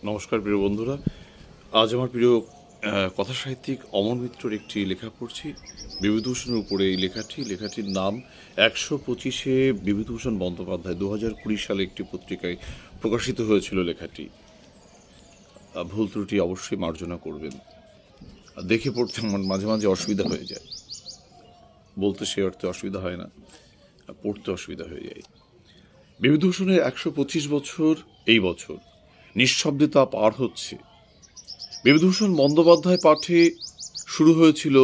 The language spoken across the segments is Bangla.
নমস্কার প্রিয় বন্ধুরা। আজ আমার প্রিয় কথা সাহিত্যিক অমর মিত্রর একটি লেখা পড়ছি বিভূতিভূষণের উপরে। এই লেখাটির নাম ১২৫-এ বিভূতিভূষণ বন্দ্যোপাধ্যায় ২০২০ সালে একটি পত্রিকায় প্রকাশিত হয়েছিল। লেখাটি ভুল ত্রুটি অবশ্যই মার্জনা করবেন। দেখে পড়তে আমার মাঝে মাঝে অসুবিধা হয়ে যায়, বলতে সে অর্থে অসুবিধা হয় না, পড়তে অসুবিধা হয়ে যায়। বিভূতিভূষণের ১২৫ বছর এই বছর নিঃশব্দে তা পার হচ্ছে। বিভূতিভূষণ বন্দ্যোপাধ্যায় পাঠে শুরু হয়েছিল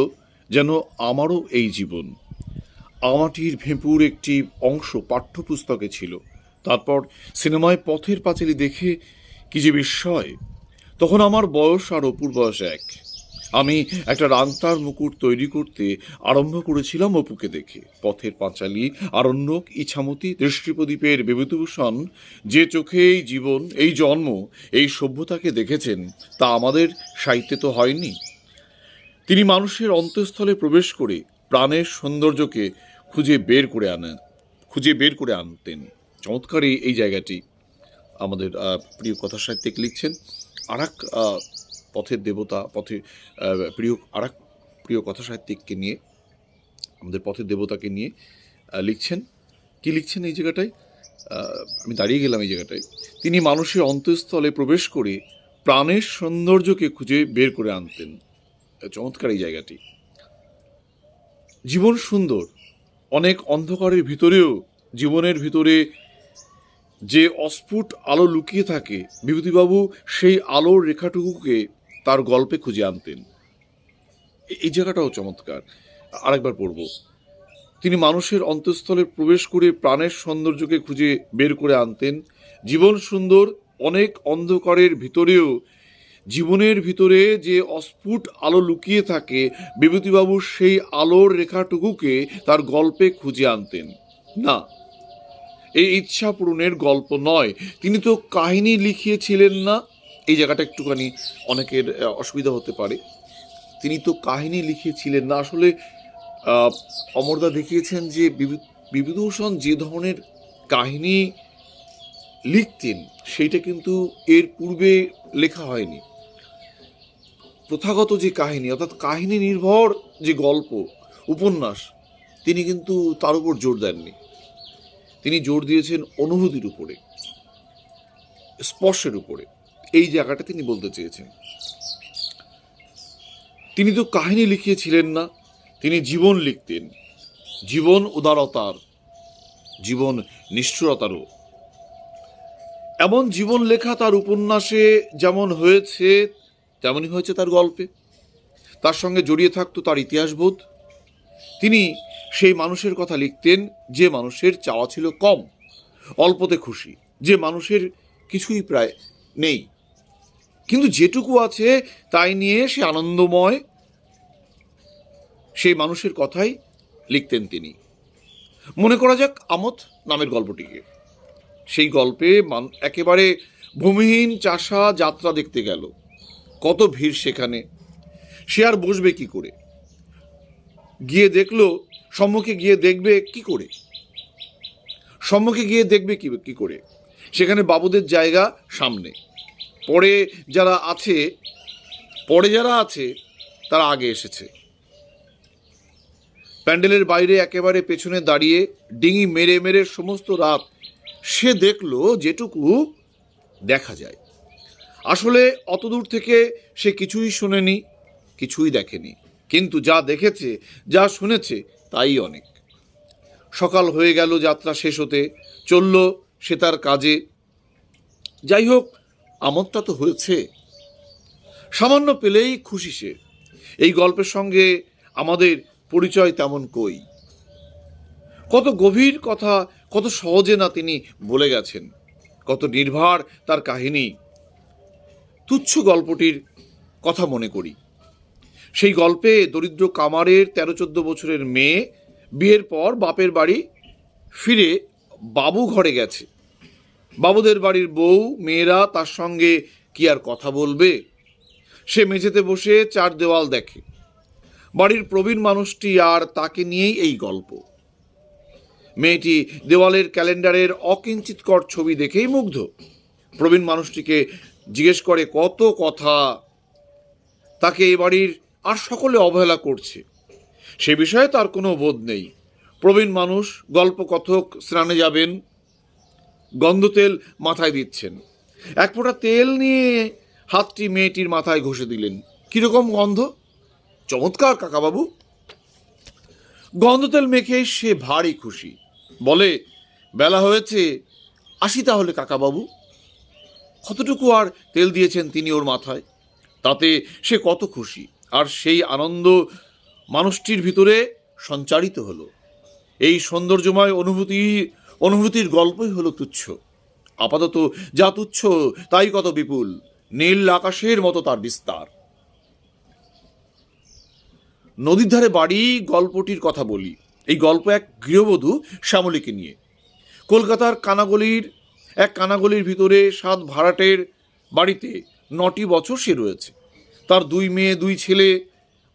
যেন আমারও এই জীবন। আমাটির ভেঁপুর একটি অংশ পাঠ্যপুস্তকে ছিল। তারপর সিনেমায় পথের পাঁচালী দেখে কি যে বিস্ময়! তখন আমার বয়স আর অপুর বয়স এক। আমি একটা রাংতার মুকুট তৈরি করতে আরম্ভ করেছিলাম অপুকে দেখে। পথের পাঁচালী, আরণ্যক, ইছামতি, দৃষ্টিপ্রদীপের বিভূতিভূষণ যে চোখে এই জীবন, এই জন্ম, এই সভ্যতাকে দেখেছেন তা আমাদের সাহিত্যে তো হয়নি। তিনি মানুষের অন্তঃস্থলে প্রবেশ করে প্রাণের সৌন্দর্যকে খুঁজে বের করে আনতেন। চমৎকার এই জায়গাটি আমাদের প্রিয় কথা সাহিত্যিক লিখছেন। আর এক পথের দেবতা, প্রিয় কথা সাহিত্যিককে নিয়ে, আমাদের পথের দেবতাকে নিয়ে লিখছেন। কি লিখছেন এই জায়গাটায়? আমি দাঁড়িয়ে গেলাম এই জায়গাটায়। তিনি মানুষের অন্তঃস্থলে প্রবেশ করে প্রাণের সৌন্দর্যকে খুঁজে বের করে আনতেন। চমৎকার এই জায়গাটি। জীবন সুন্দর, অনেক অন্ধকারের ভিতরেও জীবনের ভিতরে যে অস্ফুট আলো লুকিয়ে থাকে, বিভূতিবাবু সেই আলোর রেখাটুকুকে তার গল্পে খুঁজে আনতেন। এই জায়গাটাও চমৎকার। আরেকবার পড়ব। তিনি মানুষের অন্তঃস্থলে প্রবেশ করে প্রাণের সৌন্দর্যকে খুঁজে বের করে আনতেন। জীবন সুন্দর, অনেক অন্ধকারের ভিতরেও জীবনের ভিতরে যে অস্ফুট আলো লুকিয়ে থাকে, বিভূতিবাবু সেই আলোর রেখাটুকুকে তার গল্পে খুঁজে আনতেন। না, এই ইচ্ছা পূরণের গল্প নয়, তিনি তো কাহিনী লিখিয়েছিলেন না। এই জায়গাটা একটুখানি অনেকের অসুবিধা হতে পারে। তিনি তো কাহিনী লিখিয়েছিলেন না। আসলে অমরদা দেখিয়েছেন যে বিভূতিভূষণ যে ধরনের কাহিনী লিখতেন সেইটা কিন্তু এর পূর্বে লেখা হয়নি। প্রথাগত যে কাহিনী, অর্থাৎ কাহিনী নির্ভর যে গল্প, উপন্যাস, তিনি কিন্তু তার উপর জোর দেননি। তিনি জোর দিয়েছেন অনুভূতির উপরে, স্পর্শের উপরে। এই জায়গাটা তিনি বলতে চেয়েছেন। তিনি তো কাহিনী লিখিয়েছিলেন না, তিনি জীবন লিখতেন। জীবন উদারতার, জীবন নিষ্ঠুরতারও। এমন জীবন লেখা তার উপন্যাসে যেমন হয়েছে তেমনই হয়েছে তার গল্পে। তার সঙ্গে জড়িয়ে থাকতো তার ইতিহাসবোধ। তিনি সেই মানুষের কথা লিখতেন যে মানুষের চাওয়া ছিল কম, অল্পতে খুশি, যে মানুষের কিছুই প্রায় নেই, কিন্তু যেটুকু আছে তাই নিয়ে সে আনন্দময়। সেই মানুষের কথাই লিখতেন তিনি। মনে করা যাক আমোদ নামের গল্পটিকে। সেই গল্পে একেবারে ভূমিহীন চাষা যাত্রা দেখতে গেল। কত ভিড় সেখানে! সে আর বসবে কি করে? গিয়ে দেখলো, সম্মুখে গিয়ে দেখবে কি করে? কি করে? সেখানে বাবুদের জায়গা সামনে, পরে যারা আছে তারা আগে এসেছে। প্যান্ডেলের বাইরে একেবারে পেছনে দাঁড়িয়ে ডিঙি মেরে মেরে সমস্ত রাত সে দেখলো যেটুকু দেখা যায়। আসলে অতদূর থেকে সে কিছুই শোনেনি, কিছুই দেখেনি, কিন্তু যা দেখেছে, যা শুনেছে তাই অনেক। সকাল হয়ে গেল, যাত্রা শেষ হতে চলল সে তার কাজে। যাই হোক, আমোদটা তো হয়েছে, সামান্য পেলেই খুশি সে। এই গল্পের সঙ্গে আমাদের পরিচয় তেমন কই। কত গভীর কথা, কত সহজে না তিনি বলে গেছেন, কত নির্ভার তার কাহিনী। তুচ্ছ গল্পটির কথা মনে করি। সেই গল্পে দরিদ্র কামারের 13-14 বছরের মেয়ে বিয়ের পর বাপের বাড়ি ফিরে বাবু ঘরে গেছে। বাবুদের বাড়ির বউ মেয়েরা তার সঙ্গে কি আর কথা বলবে? সে মেঝেতে বসে চার দেওয়াল দেখে। বাড়ির প্রবীণ মানুষটি আর তাকে নিয়েই এই গল্প। মেয়েটি দেওয়ালের ক্যালেন্ডারের অকিঞ্চিতকর ছবি দেখেই মুগ্ধ। প্রবীণ মানুষটিকে জিজ্ঞেস করে কত কথা, তাকে এ বাড়ির আর সকলে অবহেলা করছে, সে বিষয়ে তার কোনো বোধ নেই। প্রবীণ মানুষ, গল্পকথক, স্নানে যাবেন, গন্ধতেল মাথায় দিচ্ছেন। এক ফোঁটা তেল নিয়ে হাতটি মেয়েটির মাথায় ঘষে দিলেন। কিরকম গন্ধ? চমৎকার কাকাবাবু। গন্ধতেল মেখে সে ভারী খুশি, বলে বেলা হয়েছে, আসি তাহলে কাকাবাবু। কতটুকু আর তেল দিয়েছেন তিনি ওর মাথায়, তাতে সে কত খুশি, আর সেই আনন্দ মানুষটির ভিতরে সঞ্চারিত হলো। এই সৌন্দর্যময় অনুভূতির গল্পই হলো তুচ্ছ। আপাতত যা তুচ্ছ তাই কত বিপুল, নীল আকাশের মতো তার বিস্তার। নদীর ধারে বাড়ি গল্পটির কথা বলি। এই গল্প এক গৃহবধূ শ্যামলীকে নিয়ে। কলকাতার কানাগলির ভিতরে 7 ভাড়াটের বাড়িতে 9টি বছর সে রয়েছে। তার 2 মেয়ে 2 ছেলে,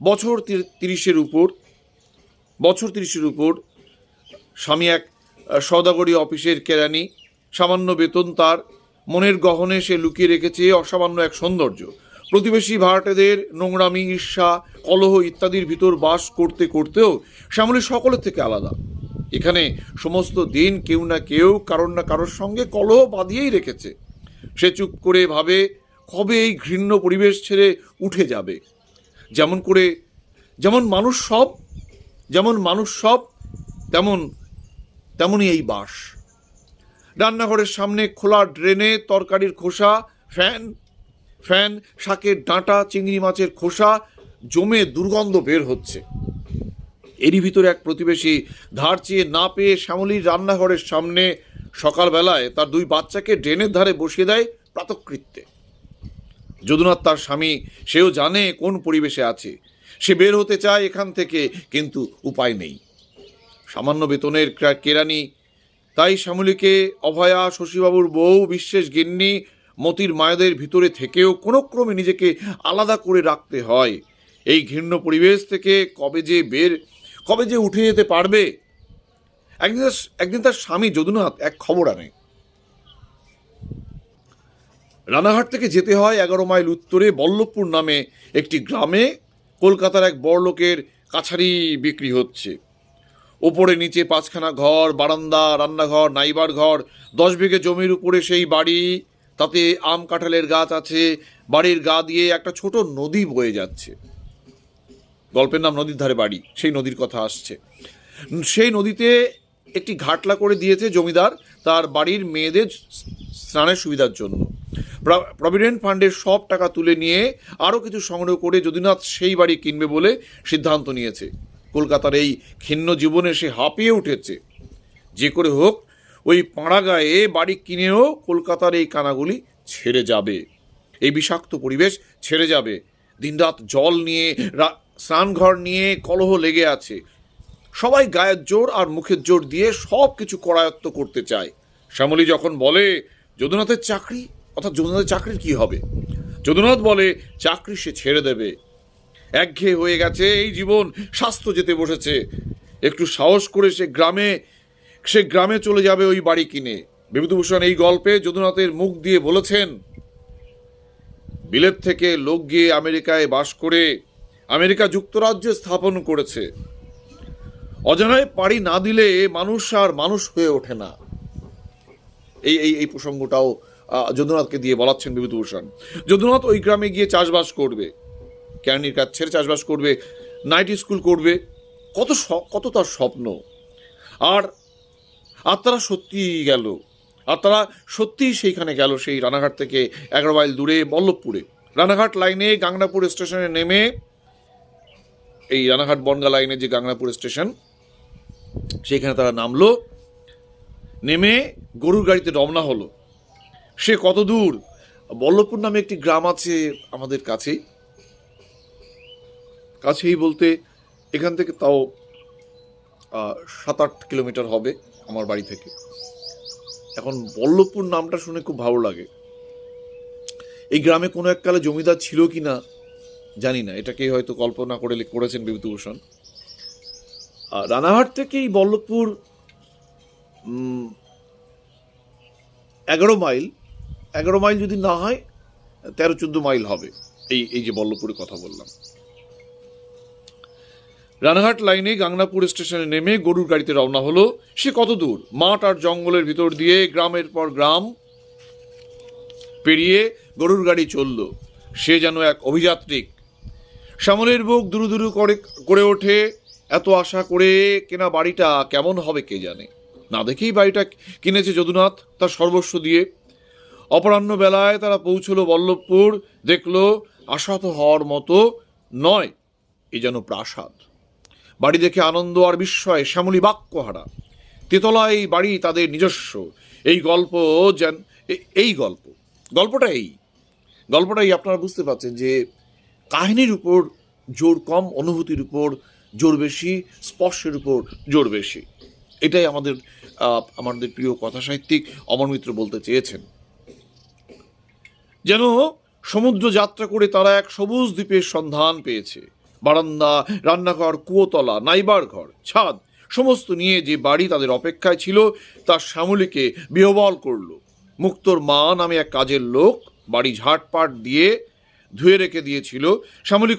বছর 30-এর উপর। স্বামী এক সওদাগরি অফিসের কেরানি। সামান্য বেতন তার। মনের গহনে সে লুকিয়ে রেখেছে অসামান্য এক সৌন্দর্য। প্রতিবেশী ভাড়াটেদের নোংরামি, ঈর্ষা, কলহ ইত্যাদির ভিতর বাস করতে করতেও শ্যামলী সকলের থেকে আলাদা। এখানে সমস্ত দিন কেউ না কেউ কারোর না কারোর সঙ্গে কলহ বাঁধিয়েই রেখেছে। সে চুপ করে ভাবে কবে এই ঘৃণ্য পরিবেশ ছেড়ে উঠে যাবে। যেমন মানুষ সব তেমনই এই বাস। রান্নাঘরের সামনে খোলা ড্রেনে তরকারির খোসা, ফ্যান, শাকের ডাঁটা, চিংড়ি মাছের খোসা জমে দুর্গন্ধ বের হচ্ছে। এরই ভিতরে এক প্রতিবেশী ধার চেয়ে না পেয়ে শ্যামলীর রান্নাঘরের সামনে সকালবেলায় তার 2 বাচ্চাকে ড্রেনের ধারে বসিয়ে দেয় প্রাতকৃত্যে। যদুনাথ তার স্বামী, সেও জানে কোন পরিবেশে আছে। সে বের হতে চায় এখান থেকে, কিন্তু উপায় নেই। সামান্য বেতনের কেরানি, তাই শ্যামলীকে অভয়া, শশীবাবুর বউ, বিশ্বেষ গিন্নি, মতির মায়েদের ভিতরে থেকেও কোনো ক্রমে নিজেকে আলাদা করে রাখতে হয়। এই ঘৃণ্য পরিবেশ থেকে কবে যে উঠে যেতে পারবে। একদিন তার স্বামী যদুনাথ এক খবর আনে। রানাঘাট থেকে যেতে হয় 11 মাইল উত্তরে বল্লভপুর নামে একটি গ্রামে কলকাতার এক বড়লোকের কাছারি বিক্রি হচ্ছে। ওপরে নিচে 5খানা ঘর, বারান্দা, রান্নাঘর, নাইবার ঘর, 10 বিঘে জমির উপরে সেই বাড়ি। তাতে আম কাঁঠালের গাছ আছে। বাড়ির গা দিয়ে একটা ছোট নদী বয়ে যাচ্ছে। গল্পের নাম নদীর ধারে বাড়ি। সেই নদীর কথা আসছে। সেই নদীতে একটি ঘাটলা করে দিয়েছে জমিদার তার বাড়ির মেয়েদের স্নানের সুবিধার জন্য। প্রভিডেন্ট ফান্ডের সব টাকা তুলে নিয়ে আরও কিছু সংগ্রহ করে যদুনাথ সেই বাড়ি কিনবে বলে সিদ্ধান্ত নিয়েছে। কলকাতার এই ক্ষীণ জীবনে সে হাঁপিয়ে উঠেছে। যে করে হোক ওই পাড়া গায়ে বাড়ি কিনেও কলকাতার এই কানাগুলি ছেড়ে যাবে, এই বিষাক্ত পরিবেশ ছেড়ে যাবে। দিনরাত জল নিয়ে, স্নানঘর নিয়ে কলহ লেগে আছে। সবাই গায়ের জোর আর মুখের জোর দিয়ে সব কিছু করায়ত্ত করতে চায়। শ্যামলী যখন বলে যদুনাথের চাকরির কি হবে, যদুনাথ বলে চাকরি সে ছেড়ে দেবে। একঘেয়ে হয়ে গেছে এই জীবন, স্বাস্থ্য যেতে বসেছে। একটু সাহস করে সে গ্রামে চলে যাবে ওই বাড়ি কিনে। বিভূতিভূষণ এই গল্পে যদুনাথের মুখ দিয়ে বলেছেন, বিলেত থেকে লোক গিয়ে আমেরিকায় বাস করে আমেরিকা যুক্তরাজ্য স্থাপন করেছে। অজানায় পাড়ি না দিলে মানুষ আর মানুষ হয়ে ওঠে না। এই প্রসঙ্গটাও যদুনাথকে দিয়ে বলাচ্ছেন বিভূতিভূষণ। যদুনাথ ওই গ্রামে গিয়ে চাষবাস করবে, কেরানির কাজ ছেড়ে চাষবাস করবে, নাইট স্কুল করবে। কত তার স্বপ্ন। আর তারা সত্যিই সেইখানে গেল, সেই রানাঘাট থেকে 11 মাইল দূরে বল্লভপুরে। রানাঘাট লাইনে গাংনাপুর স্টেশনে নেমে, এই রানাঘাট বনগা লাইনে যে গাংনাপুর স্টেশন, সেইখানে তারা নামলো। নেমে গরুর গাড়িতে রওনা হলো। সে কত দূর? বল্লভপুর নামে একটি গ্রাম আছে আমাদের কাছেই বলতে এখান থেকে তাও 7-8 কিলোমিটার হবে আমার বাড়ি থেকে। এখন বল্লভপুর নামটা শুনে খুব ভালো লাগে। এই গ্রামে কোনো এককালে জমিদার ছিল কি না জানি না, এটাকে হয়তো কল্পনা করেছেন বিভূতিভূষণ। রানাঘাট থেকে এই বল্লভপুর 11 মাইল যদি না হয় 13-14 মাইল হবে। এই যে বল্লভপুরের কথা বললাম। রানাঘাট লাইনে গাংনাপুর স্টেশনে নেমে গরুর গাড়িতে রওনা হলো। সে কত দূর! মাঠ আর জঙ্গলের ভিতর দিয়ে গ্রামের পর গ্রাম পেরিয়ে গরুর গাড়ি চলল। সে যেন এক অভিযাত্রিক। শ্যামলের বুক দুরু দুরু করে ওঠে। এত আশা করে কেনা বাড়িটা কেমন হবে কে জানে। না দেখেই বাড়িটা কিনেছে যদুনাথ তার সর্বস্ব দিয়ে। অপরাহ্ন বেলায় তারা পৌঁছলো বল্লভপুর। দেখলো আশাহত হওয়ার মতো নয়, এ যেন প্রাসাদ। বাড়ি দেখে আনন্দ আর বিস্ময়ে শ্যামলী বাক্যহারা। তেতলা এই বাড়ি তাদের নিজস্ব। এই গল্প যেন গল্পটাই আপনারা বুঝতে পারছেন যে কাহিনীর উপর জোর কম, অনুভূতির উপর জোর বেশি, স্পর্শের উপর জোর বেশি। এটাই আমাদের প্রিয় কথা সাহিত্যিক অমর মিত্র বলতে চেয়েছেন। যেন সমুদ্র যাত্রা করে তারা এক সবুজ দ্বীপের সন্ধান পেয়েছে। বারান্দা, রান্নাঘর, কুয়োতলা, নাইবার ঘর, ছাদ সমস্ত নিয়ে যে বাড়ি তাদের অপেক্ষায় ছিল তা শ্যামলীকে বিহ্বল করল। মুক্তোর মা নামে এক কাজের লোক বাড়ি ঝাটপাট দিয়ে ধুয়ে রেখে দিয়েছিল। শ্যামলী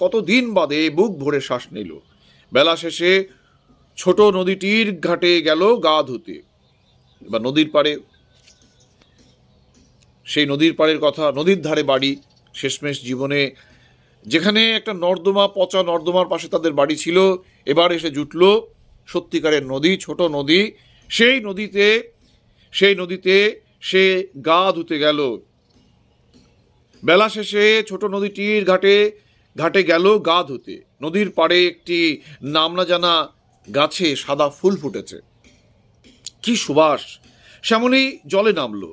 কতদিন বাদে বুক ভরে শ্বাস নিল। বেলা শেষে ছোট নদীটির ঘাটে গেল গা ধুতে। বা নদীর পাড়ে, সেই নদীর পাড়ের কথা, নদীর ধারে বাড়ি। শেষমেশ জীবনে যেখানে একটা নর্দমা, পচা নর্দমার পাশে তাদের বাড়ি ছিল, এবার এসে জুটল সত্যিকারের নদী, ছোট নদী। সেই নদীতে সে গা ধুতে গেল। বেলা শেষে ছোট নদীটির ঘাটে গেল গা ধুতে। নদীর পাড়ে একটি নাম না জানা গাছে সাদা ফুল ফুটেছে। কি সুবাস! শ্যামলী জলে নামলো।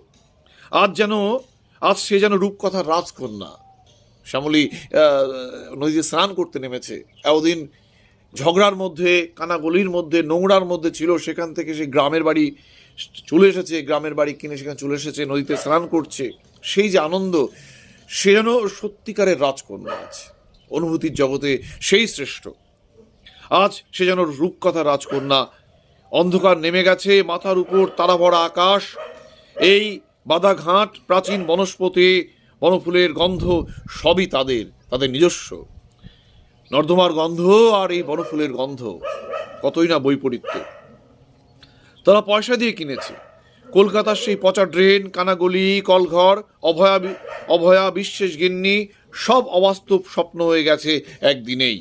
আজ সে যেন রূপকথার রাজকন্যা। শ্যামলী নদীতে স্নান করতে নেমেছে। এতদিন ঝগড়ার মধ্যে, কানাগলির মধ্যে, নোংরার মধ্যে ছিল। সেখান থেকে সে গ্রামের বাড়ি চলে এসেছে, গ্রামের বাড়ি কিনে সেখানে চলে এসেছে, নদীতে স্নান করছে। সেই যে আনন্দ, সে যেন সত্যিকারের রাজকন্যা। আজ অনুভূতির জগতে সেই শ্রেষ্ঠ। আজ সে যেন রূপকথার রাজকন্যা। অন্ধকার নেমে গেছে, মাথার উপর তারা ভরা আকাশ। এই বাদাঘাট, প্রাচীন বনস্পতি, বনফুলের গন্ধ সবই তাদের নিজস্ব। নর্দমার গন্ধ আর এই বনফুলের গন্ধ কতই না বৈপরীত্য। তারা পয়সা দিয়ে কিনেছে। কলকাতার সেই পচা ড্রেন, কানাগলি, কলঘর, অভয়া বিশ্বাস গিন্নি সব অবাস্তব স্বপ্ন হয়ে গেছে একদিনেই।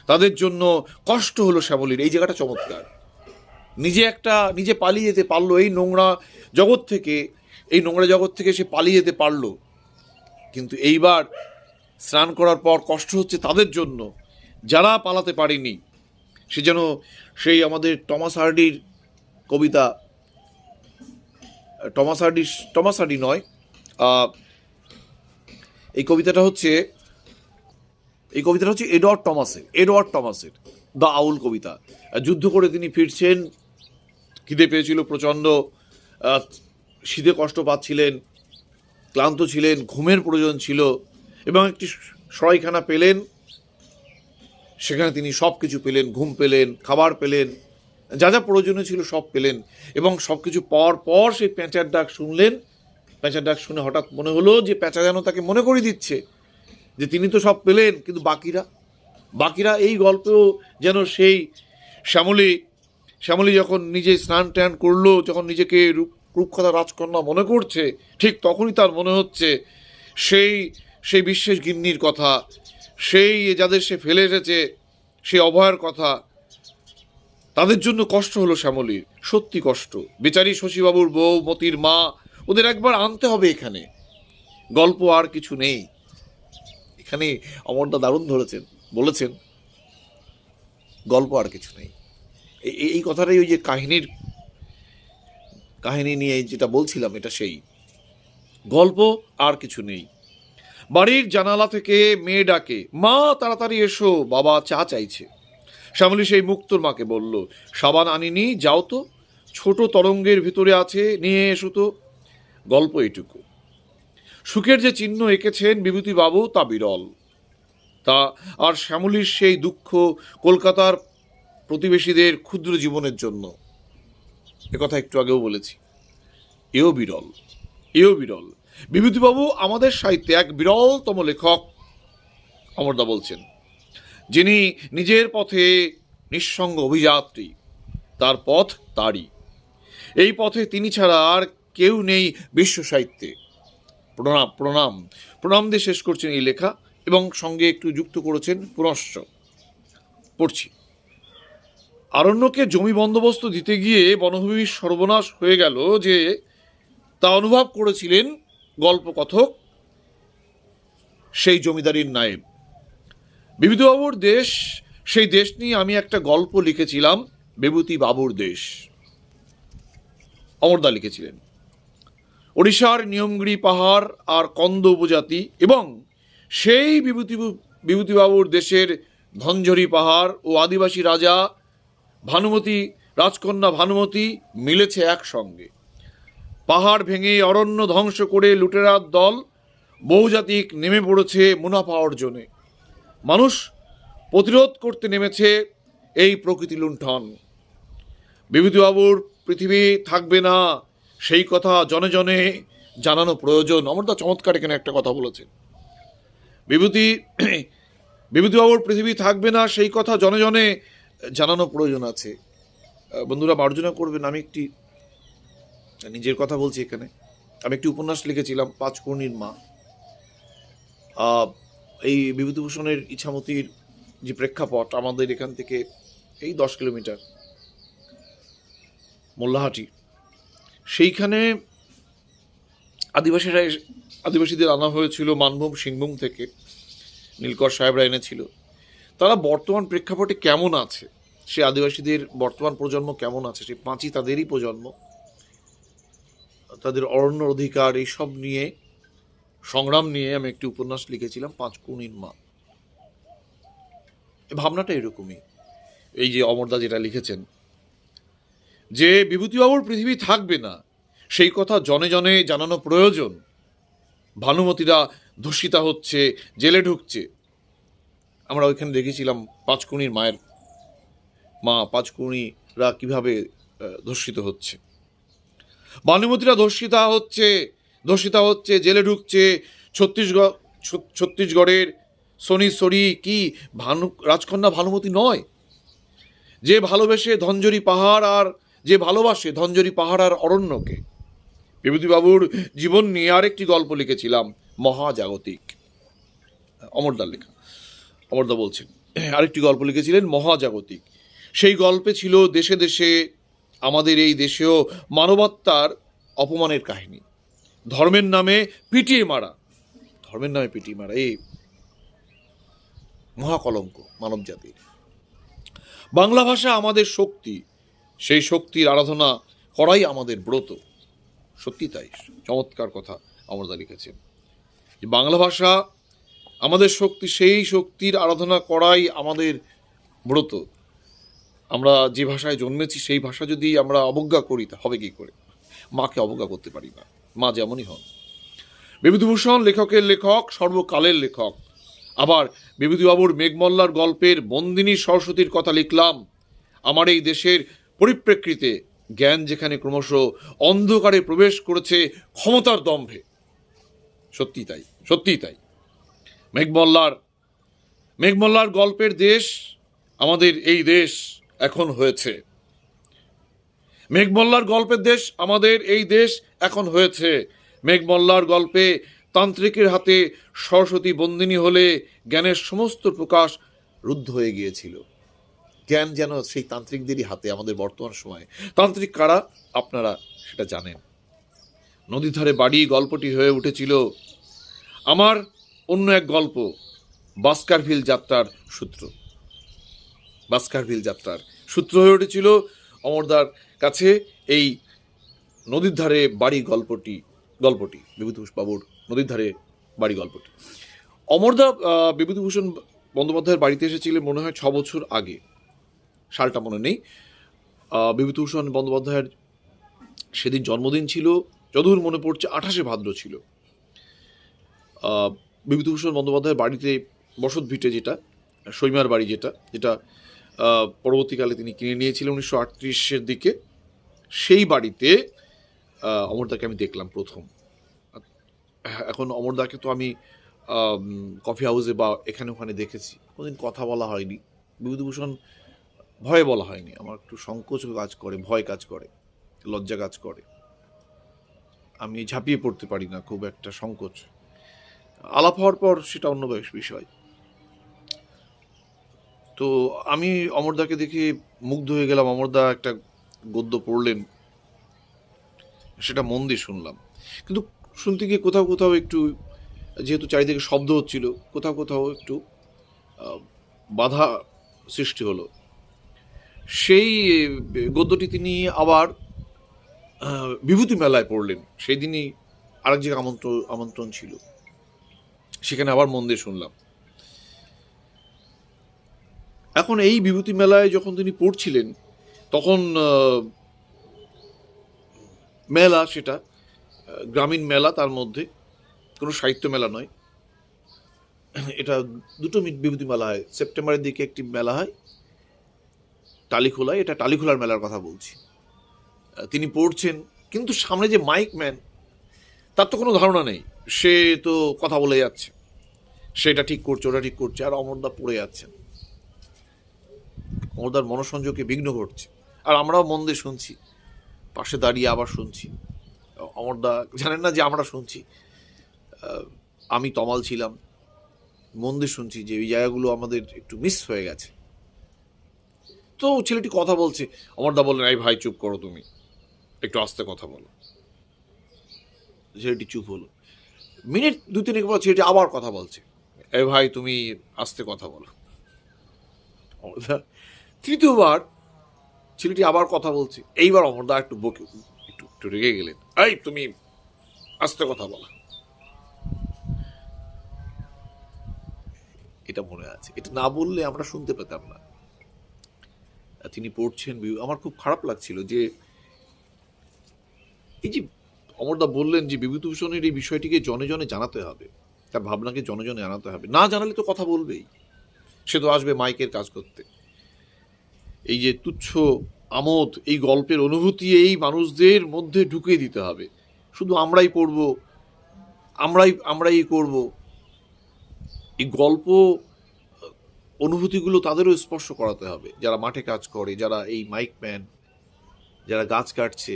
তাদের জন্য কষ্ট হলো শ্যামলীর। এই জায়গাটা চমৎকার। নিজে পালিয়ে যেতে পারলো এই নোংরা জগৎ থেকে সে পালিয়ে যেতে পারলো। কিন্তু এইবার স্নান করার পর কষ্ট হচ্ছে তাদের জন্য, যারা পালাতে পারেনি। সে যেন সেই আমাদের টমাস হার্ডির কবিতা, টমাস হার্ডি নয়, এই কবিতাটা হচ্ছে এডওয়ার্ড টমাসের দ্য আউল কবিতা। যুদ্ধ করে তিনি ফিরছেন, খিদে পেয়েছিল প্রচণ্ড, শীতে কষ্ট পাচ্ছিলেন, ক্লান্ত ছিলেন, ঘুমের প্রয়োজন ছিল এবং একটি সরাইখানা পেলেন। সেখানে তিনি সব কিছু পেলেন, ঘুম পেলেন, খাবার পেলেন, যা যা প্রয়োজনীয় ছিল সব পেলেন। এবং সব কিছু পাওয়ার পর সেই পেঁচার ডাক শুনলেন। পেঁচার ডাক শুনে হঠাৎ মনে হলো যে পেঁচা যেন তাকে মনে করে দিচ্ছে যে তিনি তো সব পেলেন, কিন্তু বাকিরা এই গল্পেও যেন সেই শ্যামলী যখন নিজে স্নান টান করলো, যখন নিজেকে রূপকথা রাজকন্যা মনে করছে, ঠিক তখনই তার মনে হচ্ছে সেই বিশেষ গিন্নির কথা, সেই যাদের সে ফেলে এসেছে, সেই অভয়ের কথা। তাদের জন্য কষ্ট হলো শ্যামলীর, সত্যি কষ্ট। বেচারি শশীবাবুর বউ, মতির মা, ওদের একবার আনতে হবে এখানে। গল্প আর কিছু নেই। এখানে অমরদা দারুণ বলেছেন গল্প আর কিছু নেই। এই কথাটাই ওই যে কাহিনী নিয়ে যেটা বলছিলাম, এটা সেই গল্প আর কিছু নেই। বাড়ির জানালা থেকে মেয়ে ডাকে, মা তাড়াতাড়ি এসো, বাবা চা চাইছে। শ্যামলী সেই মুক্তোর মাকে বলল, সাবান আনিনি, যাও তো, ছোট তরঙ্গের ভিতরে আছে, নিয়ে এসো তো। গল্প এটুকু। সুখের যে চিহ্ন এঁকেছেন বিভূতিবাবু তা বিরল। তা আর শ্যামলীর সেই দুঃখ কলকাতার প্রতিবেশীদের ক্ষুদ্র জীবনের জন্য, একথা একটু আগেও বলেছি, এও বিরল। বিভূতিবাবু আমাদের সাহিত্যে এক বিরলতম লেখক, অমরদা বলছেন, যিনি নিজের পথে নিঃসঙ্গ অভিযাত্রী, তার পথ তারই। এই পথে তিনি ছাড়া আর কেউ নেই বিশ্ব সাহিত্যে। প্রণাম প্রণাম প্রণাম দিয়ে শেষ করছেন এই লেখা, এবং সঙ্গে একটু যুক্ত করেছেন পুনশ্চ। পড়ছি। আরণ্যকে জমি বন্দোবস্ত দিতে গিয়ে বনভূমির সর্বনাশ হয়ে গেল যে, তা অনুভব করেছিলেন গল্পকথক সেই জমিদারির নায়েব। বিভূতিবাবুর দেশ, সেই দেশ নিয়ে আমি একটা গল্প লিখেছিলাম, বিভূতি বাবুর দেশ। অমরদা লিখেছিলেন, ওড়িশার নিয়মগিরি পাহাড় আর কন্দ উপজাতি এবং সেই বিভূতিবাবুর দেশের ধনঝরি পাহাড় ও আদিবাসী রাজা ভানুমতি, রাজকন্যা ভানুমতি মিলেছে একসঙ্গে। পাহাড় ভেঙে অরণ্য ধ্বংস করে লুটেরার দল বহুজাতিক নেমে পড়েছে মুনাফা অর্জনে। মানুষ প্রতিরোধ করতে নেমেছে এই প্রকৃতি লুণ্ঠন। বিভূতিবাবুর পৃথিবী থাকবে না, সেই কথা জনে জনে জানানো প্রয়োজন। অমরদা চমৎকার এখানে একটা কথা বলেছেন। বিভূতিবাবুর পৃথিবী থাকবে না, সেই কথা জনে জনে জানানো প্রয়োজন আছে। বন্ধুরা মার্জনা করবেন, আমি একটি নিজের কথা বলছি এখানে। আমি একটি উপন্যাস লিখেছিলাম, পাঁচকর্ণীর মা। এই বিভূতিভূষণের ইছামতির যে প্রেক্ষাপট, আমাদের এখান থেকে এই 10 কিলোমিটার মোল্লাহাটি, সেইখানে আদিবাসীদের আনা হয়েছিল মানভূম সিংভূম থেকে, নীলকর সাহেবরা এনেছিল। তারা বর্তমান প্রেক্ষাপটে কেমন আছে, সে আদিবাসীদের বর্তমান প্রজন্ম কেমন আছে, সে পাঁচি তাদেরই প্রজন্ম, তাদের অরণ্য অধিকার এইসব নিয়ে সংগ্রাম নিয়ে আমি একটি উপন্যাস লিখেছিলাম, পাঁচকর্ণীর মা। ভাবনাটা এরকমই। এই যে অমরদা যেটা লিখেছেন, যে বিভূতিবাবুর পৃথিবী থাকবে না, সেই কথা জনে জনে জানানো প্রয়োজন। ভানুমতিরা ধর্ষিতা হচ্ছে, জেলে ঢুকছে। আমরা ওইখানে দেখেছিলাম পাঁচকর্ণীর মায়ের মা, পাঁচকর্ণীরা কিভাবে ধর্ষিত হচ্ছে। ভানুমতিরা ধর্ষিতা হচ্ছে, জেলে ঢুকছে। ছত্তিশগড়ের সোনিসরি কি রাজকন্যা ভানুমতি নয়, যে ভালোবাসে ধনঝরি পাহাড় আর অরণ্যকে। বিভূতিবাবুর জীবন নিয়ে আরেকটি গল্প লিখেছিলাম, মহাজাগতিক। অমরদা বলছেন, আরেকটি গল্প লিখেছিলেন মহাজাগতিক। সেই গল্পে ছিল দেশে দেশে, আমাদের এই দেশেও মানবতার অপমানের কাহিনী। ধর্মের নামে পিটিয়ে মারা, এই মহাকলঙ্ক মানব জাতির। বাংলা ভাষা আমাদের শক্তি, সেই শক্তির আরাধনা করাই আমাদের ব্রত। সত্যি তাই, চমৎকার কথা অমরদা লিখেছেন। বাংলা ভাষা আমাদের শক্তি, সেই শক্তির আরাধনা করাই আমাদের ব্রত। আমরা যে ভাষায় জন্মেছি, সেই ভাষা যদি আমরা অবজ্ঞা করি, তা হবে কি করে? মাকে অবজ্ঞা করতে পারি না, মা যেমনই হন। বিভূতিভূষণ লেখকের লেখক, সর্বকালের লেখক। আবার বিভূতিবাবুর মেঘমল্লার গল্পের বন্দিনী সরস্বতীর কথা লিখলাম। আমার এই দেশের পরিপ্রেক্ষিতে জ্ঞান যেখানে ক্রমশ অন্ধকারে প্রবেশ করেছে ক্ষমতার দম্ভে। সত্যিই তাই। মেঘমল্লার গল্পের দেশ আমাদের এই দেশ এখন হয়েছে। মেঘমল্লার গল্পের দেশ আমাদের এই দেশ এখন হয়েছে। মেঘমল্লার গল্পে তান্ত্রিকের হাতে সরস্বতী বন্দিনী হলে জ্ঞানের সমস্ত প্রকাশ রুদ্ধ হয়ে গিয়েছিল। জ্ঞান যেন সেই তান্ত্রিকদেরই হাতে আমাদের বর্তমান সময়ে। তান্ত্রিক কারা আপনারা সেটা জানেন। নদীর ধারে বাড়ি গল্পটি হয়ে উঠেছিল আমার অন্য এক গল্প, বাস্কারভিল যাত্রার সূত্র হয়ে উঠেছিল অমরদার কাছে এই নদীর ধারে বাড়ি গল্পটি বিভূতিবাবুর নদীর ধারে বাড়ি গল্পটি। অমরদা বিভূতিভূষণ বন্দ্যোপাধ্যায়ের বাড়িতে এসেছিলেন মনে হয় 6 বছর আগে, সালটা মনে নেই। বিভূতিভূষণ বন্দ্যোপাধ্যায়ের সেদিন জন্মদিন ছিল, যদুর মনে পড়ছে 28শে ভাদ্র ছিল। বিভূতিভূষণ বন্দ্যোপাধ্যায়ের বাড়িতে বসত ভিটে, যেটা সৈমার বাড়ি, যেটা পরবর্তীকালে তিনি কিনে নিয়েছিলেন 1938-এর দিকে, সেই বাড়িতে অমরদাকে আমি দেখলাম প্রথম। এখন অমরদাকে তো আমি কফি হাউসে বা এখানে ওখানে দেখেছি, কোনোদিন কথা বলা হয়নি। বিভূতিভূষণ ভয়ে বলা হয়নি, আমার একটু সংকোচ কাজ করে, ভয় কাজ করে, লজ্জা কাজ করে, আমি ঝাঁপিয়ে পড়তে পারি না, খুব একটা সংকোচ। আলাপ হওয়ার পর সেটা অন্য বিষয়। তো আমি অমরদাকে দেখে মুগ্ধ হয়ে গেলাম। অমরদা একটা গদ্য পড়লেন, সেটা মন দিয়ে শুনলাম। কিন্তু শুনতে গিয়ে কোথাও কোথাও একটু, যেহেতু চারিদিকে শব্দ হচ্ছিল, কোথাও কোথাও একটু বাধা সৃষ্টি হলো। সেই গদ্যটি তিনি আবার বিভূতি মেলায় পড়লেন। সেই দিনই আরেক জায়গায় আমন্ত্রণ ছিল, সেখানে আবার মন দিয়ে শুনলাম। এখন এই বিভূতি মেলায় যখন তিনি পড়ছিলেন, তখন মেলা সেটা গ্রামীণ মেলা, তার মধ্যে কোনো সাহিত্য মেলা নয়। এটা দুটো বিভূতি মেলা হয়, সেপ্টেম্বরের দিকে একটি মেলা হয় টালিখোলায়, এটা টালিখোলার মেলার কথা বলছি। তিনি পড়ছেন, কিন্তু সামনে যে মাইক ম্যান, তার তো কোনো ধারণা নেই, সে তো কথা বলে যাচ্ছে, সেটা ঠিক করছে, ওটা ঠিক করছে, আর অমরদা পড়ে যাচ্ছেন। অমরদার মনোসংযোগে বিঘ্ন ঘটছে, আর আমরাও মন দিয়ে শুনছি, পাশে দাঁড়িয়ে আবার শুনছি। অমরদা জানেন না যে আমরা শুনছি। আমি তমাল ছিলাম, মন দিয়ে শুনছি যে ওই জায়গাগুলো আমাদের একটু মিস হয়ে গেছে। তো ছেলেটি কথা বলছে, অমরদা বললেন, এই ভাই চুপ করো, তুমি একটু আস্তে কথা বলো। ছেলেটি চুপ হলো। মিনিট 2-3 পর ছেলেটি আবার কথা বলছে, এই ভাই তুমি আস্তে কথা বলো। অমরদা তৃতীয়বার ছেলেটি আবার কথা বলছে, এইবার অমরদা একটু বকে, একটু একটু রেগে গেলেন, এই তুমি আস্তে কথা বলো। এটা মনে আছে, এটা না বললে আমরা শুনতে পেতাম না। তিনি পড়ছেন, আমার খুব খারাপ লাগছিল যে এই যে অমরদা বললেন যে বিভূতিভূষণের এই বিষয়টিকে জনে জনে জানাতে হবে, তার ভাবনাকে জনে জনে জানাতে হবে, না জানালে তো কথা বলবেই, সে তো আসবে মাইকের কাজ করতে। এই যে তুচ্ছ আমোদ, এই গল্পের অনুভূতি এই মানুষদের মধ্যে ঢুকিয়ে দিতে হবে। শুধু আমরাই পড়ব, আমরাই করব, এই গল্প অনুভূতিগুলো তাদেরও স্পর্শ করাতে হবে, যারা মাঠে কাজ করে, যারা এই মাইক ম্যান, যারা গাছ কাটছে,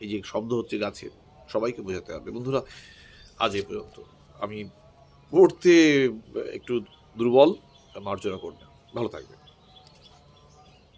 এই যে শব্দ হচ্ছে গাছের, সবাইকে বোঝাতে হবে। বন্ধুরা, আজ এ পর্যন্ত। আমি পড়তে একটু দুর্বল, মার্জনা করবেন, ভালো থাকবেন।